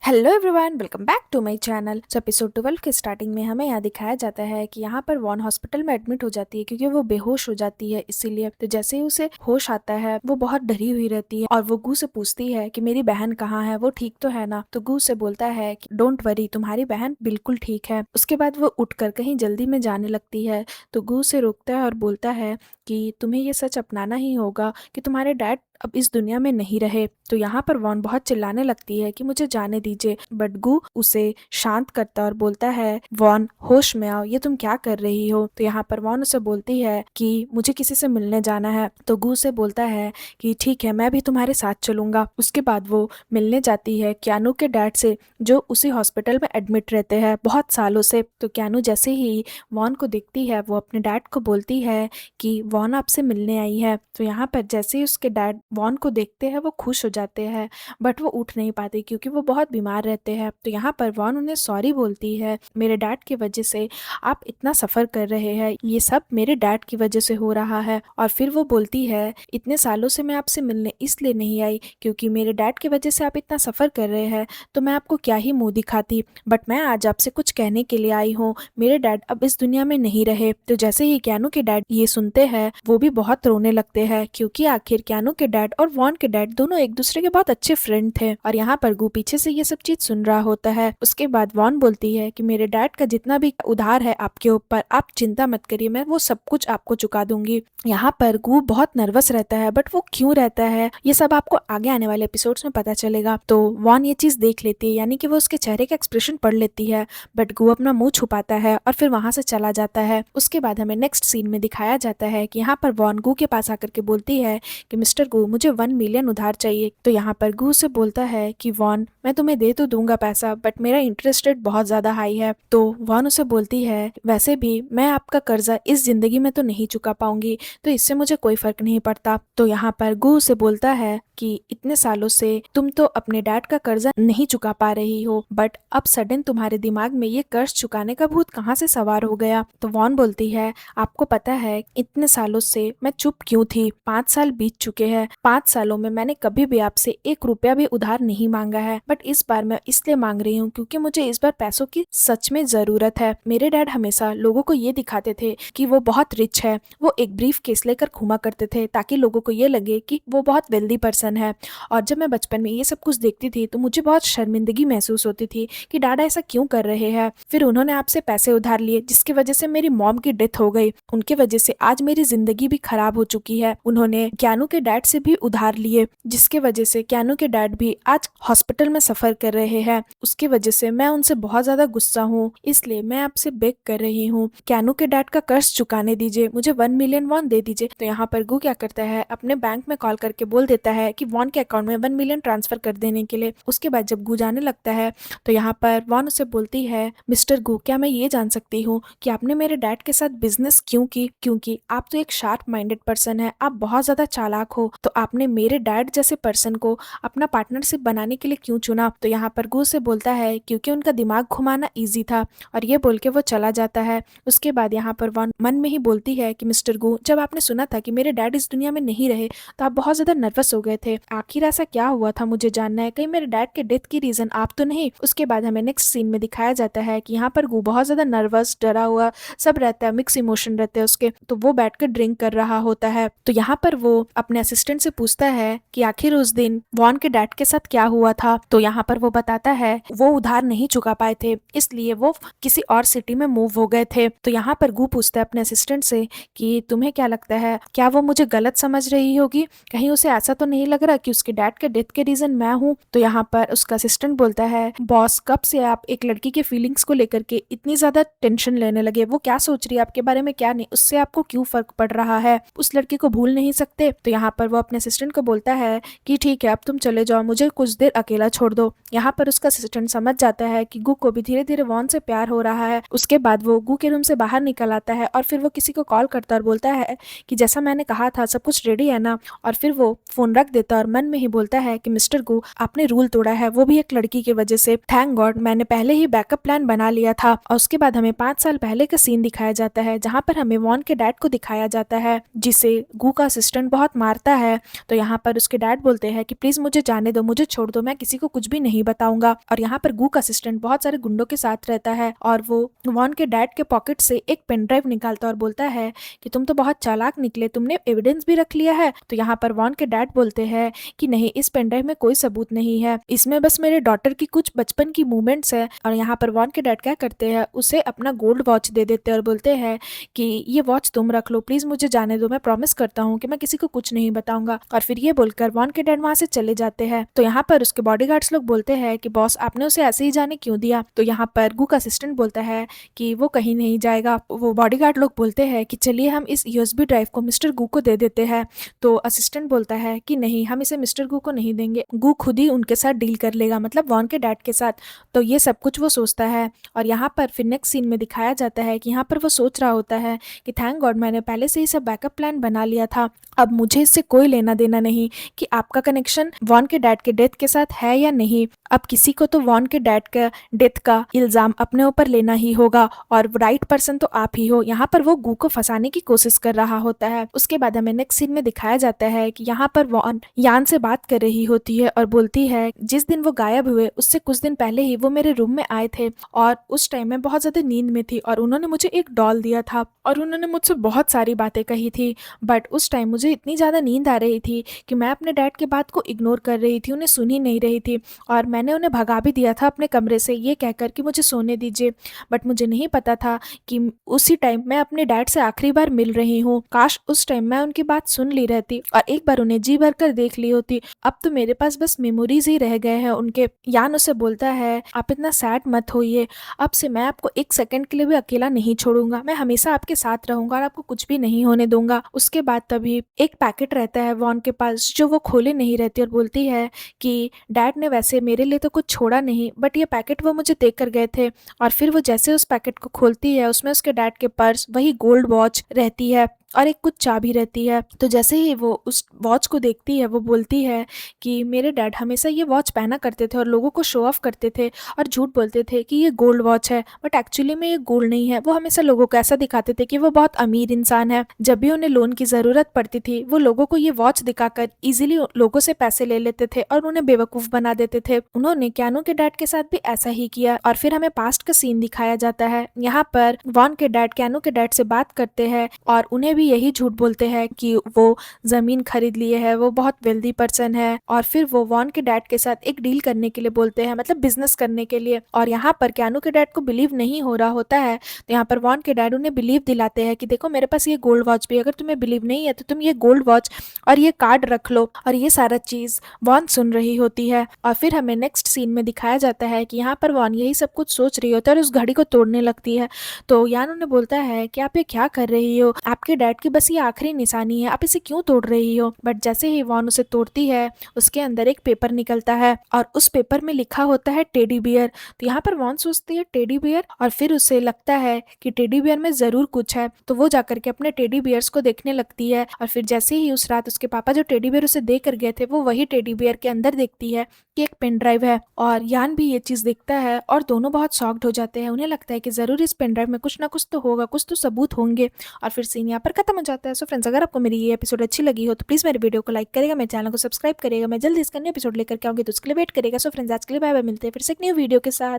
Hello everyone, welcome back to my channel. So episode 12 के starting में हमें यहाँ दिखाया जाता है कि यहाँ पर वॉन हॉस्पिटल में एडमिट हो जाती है क्योंकि वो बेहोश हो जाती है। इसीलिए तो जैसे ही उसे होश आता है वो बहुत डरी हुई रहती है और वो गू से पूछती है कि मेरी बहन कहाँ है, वो ठीक तो है ना। तो गू से बोलता है कि डोंट वरी, तुम्हारी बहन बिल्कुल ठीक है। उसके बाद वो उठकर कहीं जल्दी में जाने लगती है तो गू से रोकता है और बोलता है कि तुम्हें ये सच अपनाना ही होगा कि तुम्हारे डैड अब इस दुनिया में नहीं रहे। तो यहाँ पर वॉन बहुत चिल्लाने लगती है कि मुझे जाने दीजिए, बट गू उसे शांत करता और बोलता है वॉन होश में आओ, ये तुम क्या कर रही हो। तो यहाँ पर वॉन उसे बोलती है कि मुझे किसी से मिलने जाना है। तो गू से बोलता है कि ठीक है, मैं भी तुम्हारे साथ चलूंगा। उसके बाद वो मिलने जाती है क्यानू के डैड से जो उसी हॉस्पिटल में एडमिट रहते हैं बहुत सालों से। तो क्यानू जैसे ही वॉन को दिखती है वो अपने डैड को बोलती है कि वॉन आपसे मिलने आई है। तो यहाँ पर जैसे ही उसके डैड वॉन को देखते हैं वो खुश हो जाते हैं, बट वो उठ नहीं पाते क्योंकि वो बहुत बीमार रहते हैं। तो यहाँ पर वॉन उन्हें सॉरी बोलती है, मेरे डैड की वजह से आप इतना सफ़र कर रहे हैं, ये सब मेरे डैड की वजह से हो रहा है। और फिर वो बोलती है इतने सालों से मैं आपसे मिलने इसलिए नहीं आई क्योंकि मेरे डैड की वजह से आप इतना सफ़र कर रहे हैं, तो मैं आपको क्या ही मुँह दिखाती, बट मैं आज आपसे कुछ कहने के लिए आई हूँ। मेरे डैड अब इस दुनिया में नहीं रहे। तो जैसे ही क्यानू के डैड ये सुनते हैं वो भी बहुत रोने लगते हैं क्योंकि आखिर क्यानू के डैड और वॉन के डैड दोनों एक दूसरे के बहुत अच्छे फ्रेंड थे। और यहाँ पर गू पीछे से ये सब चीज सुन रहा होता है। उसके बाद वॉन बोलती है कि मेरे डैड का जितना भी उधार है आपके ऊपर, आप चिंता मत करिए, मैं वो सब कुछ आपको चुका दूंगी। यहाँ पर गू बहुत नर्वस रहता है, बट वो क्यों रहता है ये सब आपको आगे आने वाले एपिसोड्स में पता चलेगा। तो वॉन ये चीज देख लेती है, यानी कि वो उसके चेहरे का एक्सप्रेशन पढ़ लेती है, बट गू अपना मुंह छुपाता है और फिर वहां से चला जाता है। उसके बाद हमें नेक्स्ट सीन में दिखाया जाता है कि यहाँ पर वॉन गू के पास आकर के बोलती है कि मिस्टर गू मुझे 1 मिलियन उधार चाहिए। तो यहाँ पर गू से बोलता है कि वॉन मैं तुम्हें दे तो दूंगा पैसा, बट मेरा इंटरेस्ट रेट बहुत ज्यादा हाई है। तो वॉन उसे बोलती है वैसे भी मैं आपका कर्जा इस जिंदगी में तो नहीं चुका पाऊंगी, तो इससे मुझे कोई फर्क नहीं पड़ता। तो यहाँ पर गू से बोलता है कि इतने सालों से तुम तो अपने डैड का कर्जा नहीं चुका पा रही हो, बट अब सडन तुम्हारे दिमाग में ये कर्ज चुकाने का भूत कहाँ से सवार हो गया। तो वॉन बोलती है आपको पता है इतने सालों से मैं चुप क्यों थी, 5 साल बीत चुके हैं, 5 सालों में मैंने कभी भी आपसे 1 रुपया भी उधार नहीं मांगा है, बट इस बार मैं इसलिए मांग रही हूँ क्योंकि मुझे इस बार पैसों की सच में जरूरत है। मेरे डैड हमेशा लोगों को ये दिखाते थे कि वो बहुत रिच है, वो एक ब्रीफ केस लेकर घूमा करते थे ताकि लोगों को ये लगे कि वो बहुत वेल्दी पर्सन है। और जब मैं बचपन में ये सब कुछ देखती थी तो मुझे बहुत शर्मिंदगी महसूस होती थी कि डैडा ऐसा क्यों कर रहे हैं। फिर उन्होंने आपसे पैसे उधार लिए जिसकी वजह से मेरी मॉम की डेथ हो गई, उनकी वजह से आज मेरी जिंदगी भी खराब हो चुकी है। उन्होंने क्यानू के डैड से भी उधार लिए जिसके वजह से क्यानू के डैड भी आज हॉस्पिटल में सफर कर रहे हैं। उसकी वजह से मैं उनसे बहुत ज्यादा गुस्सा हूँ, इसलिए मैं आपसे बेग कर रही हूँ क्यानू के डैड का कर्ज चुकाने दीजिए, मुझे 1 मिलियन वॉन दे दीजिए। तो यहाँ पर गू क्या करता है अपने बैंक में कॉल करके बोल देता है कि वॉन के अकाउंट में 1 मिलियन ट्रांसफर कर देने के लिए। उसके बाद जब गू जाने लगता है तो यहाँ पर वॉन उसे बोलती है मिस्टर गू क्या मैं ये जान सकती हूँ कि आपने मेरे डैड के साथ बिजनेस क्यों की, क्योंकि आप तो एक शार्प माइंडेड पर्सन है, आप बहुत ज्यादा चालाक हो, तो आपने मेरे डैड जैसे पर्सन को अपना पार्टनरशिप बनाने के लिए क्यों चुना। तो यहाँ पर गू से बोलता है क्योंकि उनका दिमाग घुमाना ईजी था, और ये बोल के वो चला जाता है। उसके बाद यहाँ पर वॉन मन में ही बोलती है कि मिस्टर गू जब आपने सुना था कि मेरे डैड इस दुनिया में नहीं रहे तो आप बहुत ज्यादा नर्वस हो गए थे, आखिर ऐसा क्या हुआ था मुझे जानना है, कहीं मेरे डैड के डेथ की रीजन आप तो नहीं। उसके बाद हमें नेक्स्ट सीन में दिखाया जाता है कि यहाँ पर गू बहुत ज्यादा नर्वस डरा हुआ सब रहता है, मिक्स इमोशन रहते हैं उसके, तो वो बैठकर ड्रिंक कर रहा होता है। तो यहाँ पर वो अपने असिस्टेंट से पूछता है कि आखिर उस दिन वॉन के डैड के साथ क्या हुआ था। तो यहाँ पर वो बताता है वो उधार नहीं चुका पाए थे इसलिए वो किसी और सिटी में मूव हो गए थे। तो यहाँ पर गू पूछता है अपने असिस्टेंट से कि तुम्हें क्या लगता है क्या वो मुझे गलत समझ रही होगी, कहीं उसे ऐसा तो नहीं लग रहा कि उसके डैड के डेथ के रीजन मैं हूँ। तो यहाँ पर उसका असिस्टेंट बोलता है बॉस कब से आप एक लड़की के फीलिंग्स को लेकर के इतनी ज्यादा टेंशन लेने लगे, वो क्या सोच रही है आपके बारे में क्या नहीं, उससे आपको क्यों फर्क पड़ रहा है, उस लड़की को भूल नहीं सकते। तो यहाँ पर वो अपने असिस्टेंट को बोलता है कि ठीक है अब तुम चले जाओ, मुझे कुछ देर अकेला छोड़ दो। यहाँ पर उसका असिस्टेंट समझ जाता है कि गू को भी धीरे धीरे वॉन से प्यार हो रहा है। उसके बाद वो गू के रूम से बाहर निकल आता है और फिर वो किसी को कॉल करता और बोलता है कि जैसा मैंने कहा था सब कुछ रेडी है ना, और फिर वो फोन रख देता और मन में ही बोलता है कि मिस्टर गू आपने रूल तोड़ा है, वो भी एक लड़की की वजह से, थैंक गॉड मैंने पहले ही बैकअप प्लान बना लिया था। और उसके बाद हमें 5 साल पहले का सीन दिखाया जाता है जहाँ पर हमें वॉन के डैड को दिखाया दिखाया जाता है जिसे गू का असिस्टेंट बहुत मारता है। तो यहाँ पर उसके डैड बोलते हैं कि प्लीज मुझे जाने दो, मुझे छोड़ दो, मैं किसी को कुछ भी नहीं बताऊंगा। और यहाँ पर गू का असिस्टेंट बहुत सारे गुंडों के साथ रहता है और वो वॉन के डैड के पॉकेट से एक पेन ड्राइव निकालता है और बोलता है कि तुम तो बहुत चालाक निकले, तुमने एविडेंस भी रख लिया है। तो यहाँ पर वॉन के डैड बोलते हैं कि नहीं, इस पेन ड्राइव में कोई सबूत नहीं है, इसमें बस मेरे डॉटर की कुछ बचपन की मूवमेंट्स है। और यहाँ पर वॉन के डैड क्या करते हैं, उसे अपना गोल्ड वॉच दे देते हैं और बोलते हैं कि ये वॉच तुम रख लो, प्लीज मुझे जाने दो, मैं प्रॉमिस करता हूँ कि मैं किसी को कुछ नहीं बताऊंगा। और फिर ये बोलकर वॉन के डैड वहां से चले जाते हैं। तो यहाँ पर उसके बॉडीगार्ड्स लोग बोलते हैं कि बॉस आपने उसे ऐसे ही जाने क्यों दिया। तो यहाँ पर गू का असिस्टेंट बोलता है कि वो कहीं नहीं जाएगा। वो बॉडीगार्ड लोग बोलते हैं कि चलिए हम इस यूएसबी ड्राइव को मिस्टर गू को दे देते हैं। तो असिस्टेंट बोलता है कि नहीं, हम इसे मिस्टर गू को नहीं देंगे, गू खुद ही उनके साथ डील कर लेगा, मतलब वॉन के डैड के साथ। तो ये सब कुछ वो सोचता है। और यहाँ पर फिर नेक्स्ट सीन में दिखाया जाता है कि यहाँ पर वो सोच रहा होता है कि थैंक गॉड मैंने पहले से ही सब बैकअप प्लान बना लिया था, अब मुझे इससे कोई लेना देना नहीं कि आपका कनेक्शन वॉन के डैड के डेथ के साथ है या नहीं। अब किसी को तो वॉन के डैड का डेथ का इल्जाम अपने ऊपर लेना ही होगा और राइट पर्सन तो आप ही हो। यहाँ पर वो गू को फंसाने की कोशिश कर रहा होता है। उसके बाद हमें नेक्स्ट सीन में दिखाया जाता है कि यहाँ पर वॉन यान से बात कर रही होती है और बोलती है जिस दिन वो गायब हुए उससे कुछ दिन पहले ही वो मेरे रूम में आए थे और उस टाइम मैं बहुत ज्यादा नींद में थी और उन्होंने मुझे एक डॉल दिया था और उन्होंने मुझसे बहुत सारी बातें कही थी। बट उस टाइम मुझे इतनी ज़्यादा नींद आ रही थी कि मैं अपने डैड के बात को इग्नोर कर रही थी, उन्हें सुन ही नहीं रही थी और मैंने उन्हें भगा भी दिया था अपने कमरे से ये कहकर कि मुझे सोने दीजिए। बट मुझे नहीं पता था कि उसी टाइम मैं अपने डैड से आखिरी बार मिल रही हूँ। काश उस टाइम मैं उनकी बात सुन ली रहती और एक बार उन्हें जी भर कर देख ली होती। अब तो मेरे पास बस मेमोरीज ही रह गए हैं उनके। यान उसे बोलता है आप इतना सैड मत होइए, अब से मैं आपको एक सेकंड के लिए भी अकेला नहीं छोड़ूंगा, मैं हमेशा आपके साथ रहूंगा और आपको कुछ भी नहीं होने दूंगा। उसके बाद तभी एक पैकेट रहता है वॉन के पास जो वो खोले नहीं रहती और बोलती है कि डैड ने वैसे मेरे लिए तो कुछ छोड़ा नहीं, बट ये पैकेट वो मुझे देख कर गए थे। और फिर वो जैसे उस पैकेट को खोलती है उसमें उसके डैड के पर्स, वही गोल्ड वॉच रहती है और एक कुछ चाबी रहती है। तो जैसे ही वो उस वॉच को देखती है वो बोलती है कि मेरे डैड हमेशा ये वॉच पहना करते थे और लोगों को शो ऑफ करते थे और झूठ बोलते थे कि ये गोल्ड वॉच है, बट एक्चुअली में ये गोल्ड नहीं है। वो हमेशा लोगों को ऐसा दिखाते थे कि वो बहुत अमीर इंसान है। जब भी उन्हें लोन की जरूरत पड़ती थी वो लोगों को ये वॉच दिखाकर इजीली लोगों से पैसे ले लेते थे और उन्हें बेवकूफ बना देते थे। उन्होंने क्यानो के डैड के साथ भी ऐसा ही किया। और फिर हमें पास्ट का सीन दिखाया जाता है। यहाँ पर वॉन के डैड क्यानो के डैड से बात करते हैं और उन्हें भी यही झूठ बोलते हैं कि वो जमीन खरीद लिए है, वो बहुत वेल्दी पर्सन है। और फिर वो वॉन के डैड के साथ एक डील करने के लिए बोलते हैं, मतलब बिजनेस करने के लिए। और यहाँ पर क्यानो के डैड को बिलीव नहीं हो रहा होता है तो यहाँ पर वॉन के डैड उन्हें बिलीव दिलाते हैं कि देखो मेरे पास ये गोल्ड वॉच भी, अगर तुम्हें बिलीव नहीं है तो तुम ये गोल्ड वॉच और ये कार्ड रख लो। और ये सारा चीज वॉन सुन रही होती है। और फिर हमें नेक्स्ट सीन में दिखाया जाता है कि यहाँ पर वॉन यही सब कुछ सोच रही होती है और उस घड़ी को तोड़ने लगती है। तो यान उन्हें बोलता है कि आप ये क्या कर रही हो, आपके डैड की बस ये आखिरी निशानी है, आप इसे क्यों तोड़ रही हो। बट जैसे ही वॉन उसे तोड़ती है उसके अंदर एक पेपर निकलता है और उस पेपर में लिखा होता है टेडी बियर। तो यहाँ पर वॉन सोचती है टेडी बियर और फिर उसे लगता है कि टेडी बियर में जरूर कुछ है। तो वो जाकर के अपने टेडी बियर्स को देखने लगती है और फिर जैसे ही उस रात उसके पापा जो टेडी बियर उसे दे कर गए थे वो वही टेडी बियर के अंदर देखती है कि एक पेन ड्राइव है। और यान भी ये चीज देखता है और दोनों बहुत शॉक्ड हो जाते हैं। उन्हें लगता है कि जरूर इस पेन ड्राइव में कुछ ना कुछ तो होगा, कुछ तो सबूत होंगे। और फिर सीन यहाँ पर खत्म हो जाता है। सो फ्रेंड्स, अगर आपको मेरी ये एपिसोड अच्छी लगी हो तो प्लीज मेरे वीडियो को लाइक करेगा, मेरे चैनल को सब्सक्राइब करेगा। मैं जल्दी इसका न्यू एपिसोड लेकर के आऊंगी तो उसके लिए वेट करेगा। सो फ्रेंड्स, आज के लिए बाय बाय, मिलते हैं फिर से एक न्यू वीडियो के साथ।